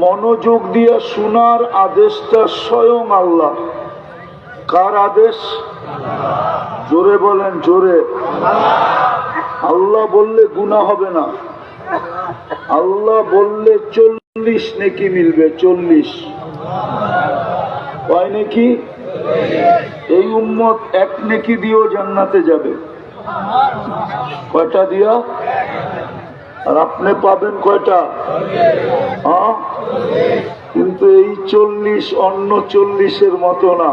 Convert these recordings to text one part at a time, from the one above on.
মনোযোগ দিয়ে শোনার আদেশটা স্বয়ং আল্লাহ। কার আদেশ? জোরে বলেন, জোরে। আল্লাহ বললে গুনাহ হবে না। আল্লাহ বললে 40 নেকি মিলবে। 40 কয় নেকি? এই উম্মত 1 নেকি দিয়েও জান্নাতে যাবে। কয়টা দিয়া? আর আপনি পাবেন কয়টা? কিন্তু এই 40 অন্য 40-এর মতো না।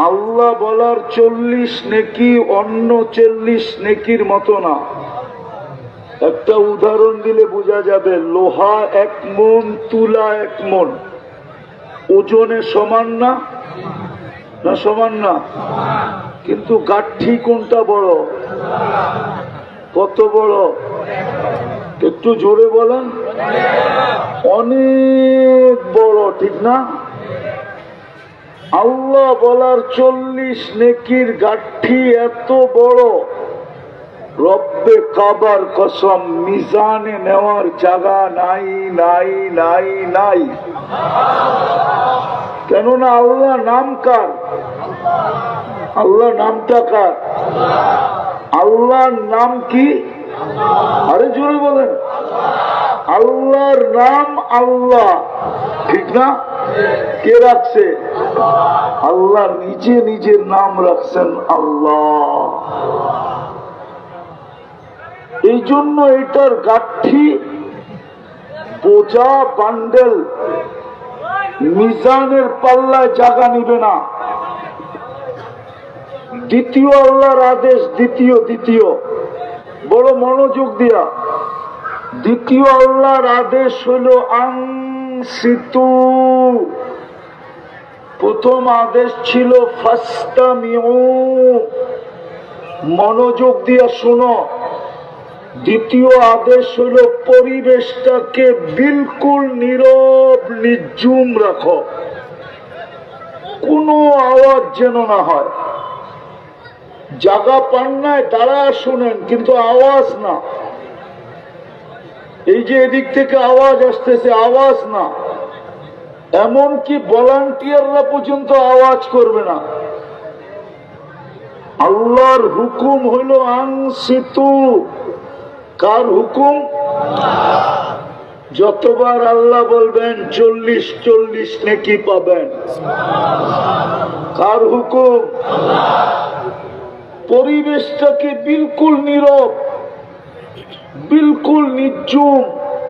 আল্লাহ বলার 40 নেকি অন্য 40 নেকির মতো না। একটা উদাহরণ দিলে বোঝা যাবে। লোহা 1 মণ, তুলা 1 মণ, ওজনে সমান না? না সমান না? কিন্তু গাঠি কোনটা বড়? কত বড়? একটু জোরে বলেন। অনেক বড়, ঠিক না? আল্লাহ বলার 40 নেকির গাঠি এত বড়, রব্বে কাবার কসম মিজানে নেওয়ার জায়গা নাই নাই নাই নাই। কেননা আল্লাহ নাম কার? আল্লাহ নামটা কার? আল্লাহর নাম কি? আরে জোরে বলেন। আল্লাহর নাম আল্লাহ, ঠিক না? কে রাখছে? আল্লাহ নিজে নিজের নাম রাখছেন আল্লাহ। এই জন্য এটার গাঠি বোঝা বান্ডেল মিজানের পাল্লায় জায়গা নিবে না। দ্বিতীয় আল্লাহর আদেশ, দ্বিতীয় বড় মনোযোগ দিয়া। দ্বিতীয় আল্লাহর আদেশ হলো আনসিতু। প্রথম আদেশ ছিল ফাস্তামিউ, মনোযোগ দিয়া শোনো। দ্বিতীয় আদেশ হলো পরিবেশটাকে বিলকুল নীরব নির্জুম রাখো, কোনো আওয়াজ যেন না হয়। জায়গা পান নাই দাঁড়া শুনেন, কিন্তু আওয়াজ না। এই যে এদিক থেকে আওয়াজ আসতেছে, আওয়াজ না। এমনকি ভলান্টিয়াররা পর্যন্ত আওয়াজ করবে না। আল্লাহর হুকুম হইল আনসিতু। কার হুকুম? যতবার আল্লাহ বলবেন 40 নেকি পাবেন। কার হুকুম? পরিবেশটাকে বিলকুল নীরব, বিলকুল নির্জুম,